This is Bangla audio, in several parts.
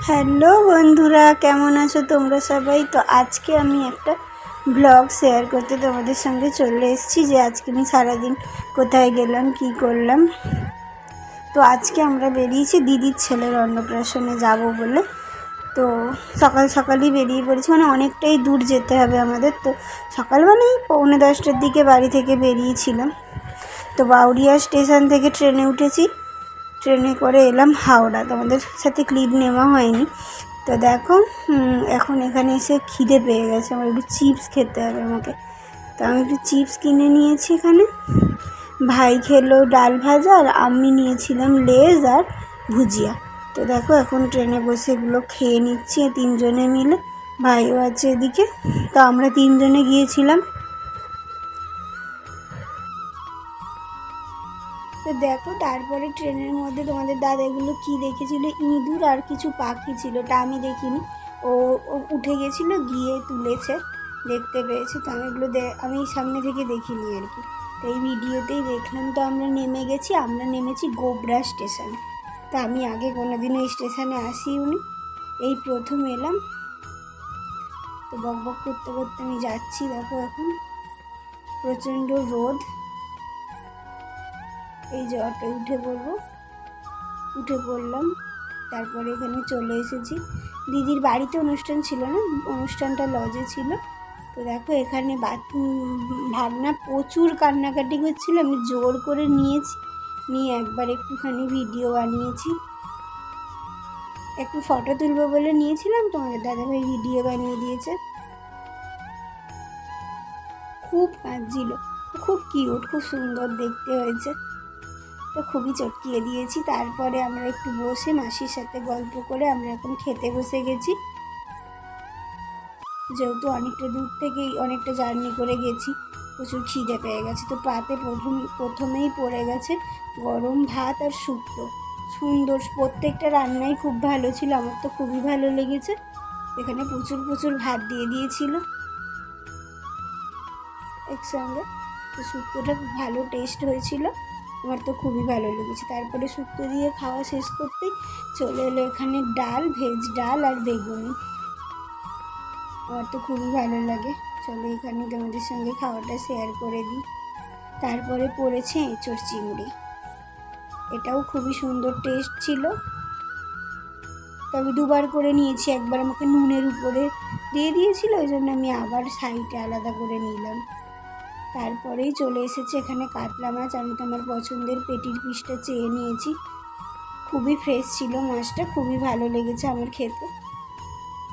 হ্যালো বন্ধুরা, কেমন আছো তোমরা সবাই? তো আজকে আমি একটা ব্লগ শেয়ার করতে তোমাদের সঙ্গে চলে এসেছি যে আজকে আমি সারাদিন কোথায় গেলাম, কি করলাম। তো আজকে আমরা বেরিয়েছি দিদির ছেলের অন্নপ্রাশনে যাব বলে। তো সকাল সকালই বেরিয়ে পড়েছি, মানে অনেকটাই দূর যেতে হবে আমাদের। তো সকালবেলায় 9:45টার দিকে বাড়ি থেকে বেরিয়েছিলাম। তো বাউরিয়া স্টেশন থেকে ট্রেনে উঠেছি, ট্রেনে করে এলাম হাওড়া। তোমাদের সাথে ক্লিপ নেওয়া হয়নি। তো দেখো এখন এখানে এসে খিদে পেয়ে গেছে, আমার একটু চিপস খেতে হবে আমাকে। তো আমি একটু চিপস কিনে নিয়েছি এখানে। ভাই খেলো ডাল ভাজা, আর আমি নিয়েছিলাম লেজ আর ভুজিয়া। তো দেখো এখন ট্রেনে বসে এগুলো খেয়ে নিচ্ছি তিনজনে মিলে। ভাইও আছে এদিকে। তো আমরা তিনজনে গিয়েছিলাম। তো দেখো তারপরে ট্রেনের মধ্যে তোমাদের দাদা এগুলো কী দেখেছিল, ইঁদুর আর কিছু পাখি ছিল, ওটা আমি দেখিনি। ও উঠে গেছিলো, গিয়ে তুলেছে, দেখতে পেয়েছে। তো আমি এগুলো আমি সামনে থেকে দেখিনি আর কি। তো এই ভিডিওতেই দেখলাম। তো আমরা নেমে গেছি, আমরা নেমেছি গোবরা স্টেশনে। তো আমি আগে কোনোদিনও এই স্টেশনে আসিনি, এই প্রথম এলাম। তো বক বক করতে করতে আমি যাচ্ছি। দেখো এখন প্রচণ্ড রোদ। এই যে অটো উঠে পড়লাম। তারপরে এখানে চলে এসেছি। দিদির বাড়িতে অনুষ্ঠান ছিল না, অনুষ্ঠানটা লজে ছিল। তো দেখো এখানে ভাগনা প্রচুর কান্নাকাটি করছিল, আমি জোর করে নিয়ে একবার একটুখানি ভিডিও বানিয়েছি। একটু ফটো তুলবো বলে নিয়েছিলাম, তোমাদের দাদাভাই ভিডিও বানিয়ে দিয়েছে। খুব কাঁদছিল, খুব কিউট, খুব সুন্দর দেখতে হয়েছে। তো খুবই চটকিয়ে দিয়েছি। তারপরে আমরা একটু বসে মাসির সাথে গল্প করে আমরা এখন খেতে বসে গেছি। যেহেতু অনেকটা দূর থেকেই অনেকটা জার্নি করে গেছি, প্রচুর খিদে পেয়ে গেছে। তো পাতে প্রথমেই পড়ে গেছে গরম ভাত আর শুক্তো। সুন্দর, প্রত্যেকটা রান্নাই খুব ভালো ছিল, আমার তো খুবই ভালো লেগেছে। এখানে প্রচুর ভাত দিয়ে দিয়েছিল একসঙ্গে। তো শুক্তোটা খুব ভালো টেস্ট হয়েছিল, আমার তো খুবই ভালো লেগেছে। তারপরে শুক্তো দিয়ে খাওয়া শেষ করতেই চলে এলো এখানে ডাল, ভেজ ডাল আর বেগুনি। আমার তো খুবই ভালো লাগে। চলো এখানে তোমাদের সঙ্গে খাওয়াটা শেয়ার করে দিই। তারপরে পড়েছে এঁচোড় চিংড়ি, এটাও খুবই সুন্দর টেস্ট ছিল। তো আমি দুবার করে নিয়েছি, একবার আমাকে নুনের উপরে দিয়ে দিয়েছিল, ওই জন্য আমি আবার সাইডে আলাদা করে নিলাম। তারপরেই চলে এসেছে এখানে কাতলা মাছ। আমি তো আমার পছন্দের পেটির পিসটা চেয়ে নিয়েছি, খুবই ফ্রেশ ছিল মাছটা, খুবই ভালো লেগেছে আমার খেতে।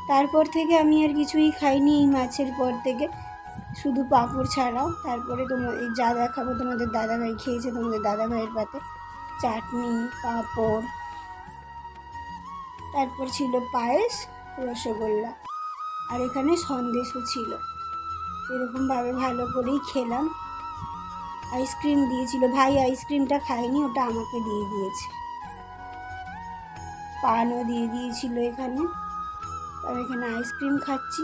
তারপর থেকে আমি আর কিছুই খাইনি এই মাছের পর থেকে, শুধু পাঁপড় ছাড়াও। তারপরে যা দেখাবো তোমাদের দাদাভাই খেয়েছে, তোমাদের দাদাভাইয়ের পাতে চাটনি, পাঁপড়, তারপর ছিল পায়েস, রসগোল্লা, আর এখানে সন্দেশও ছিল। এরকমভাবে ভালো করেই খেলাম। আইসক্রিম দিয়েছিল, ভাই আইসক্রিমটা খায়নি, ওটা আমাকে দিয়ে দিয়েছে। পানও দিয়ে দিয়েছিল এখানে। আমি এখানে আইসক্রিম খাচ্ছি,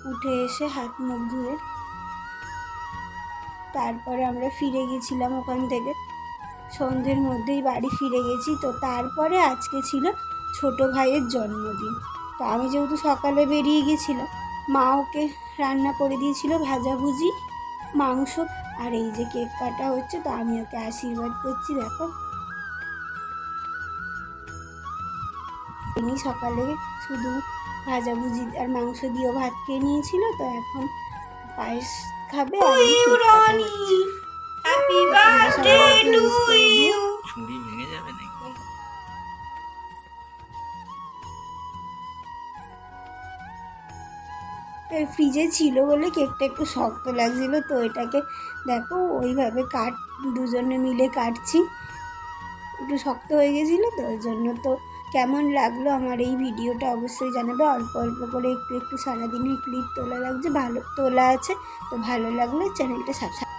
উঠে এসে হাত মুখ ধুয়ে। তারপরে আমরা ফিরে গেছিলাম ওখান থেকে, সন্ধ্যের মধ্যেই বাড়ি ফিরে গেছি। তো তারপরে আজকে ছিল ছোট ভাইয়ের জন্মদিন। তো আমি যেহেতু সকালে বেরিয়ে গেছিলাম, মা ওকে রান্না করে দিয়েছিল ভাজাভুজি, মাংস, আর এই যে কেক কাটা হচ্ছে। তো আমি ওকে আশীর্বাদ করছি। দেখো এমনি সকালে শুধু ভাজাভুজি আর মাংস দিয়েও ভাত খেয়ে নিয়েছিল। তো এখন পায়েস খাবে। Happy birthday to you. ছুরি ভেঙে যাবে নাকি? ফ্রিজে ছিল বলে কেকটা একটু শক্ত লাগছিল। তো এটাকে দেখো ওইভাবে দুজনে মিলে কাটছি, একটু শক্ত হয়ে গেছিলো, তো ওই জন্য। তো কেমন লাগলো আমার এই ভিডিওটা অবশ্যই জানাবে। অল্প অল্প করে একটু সারাদিনের ক্লিপ তোলা লাগছে, ভালো তোলা আছে। তো ভালো লাগলে চ্যানেলটা সাবস্ক্রাইব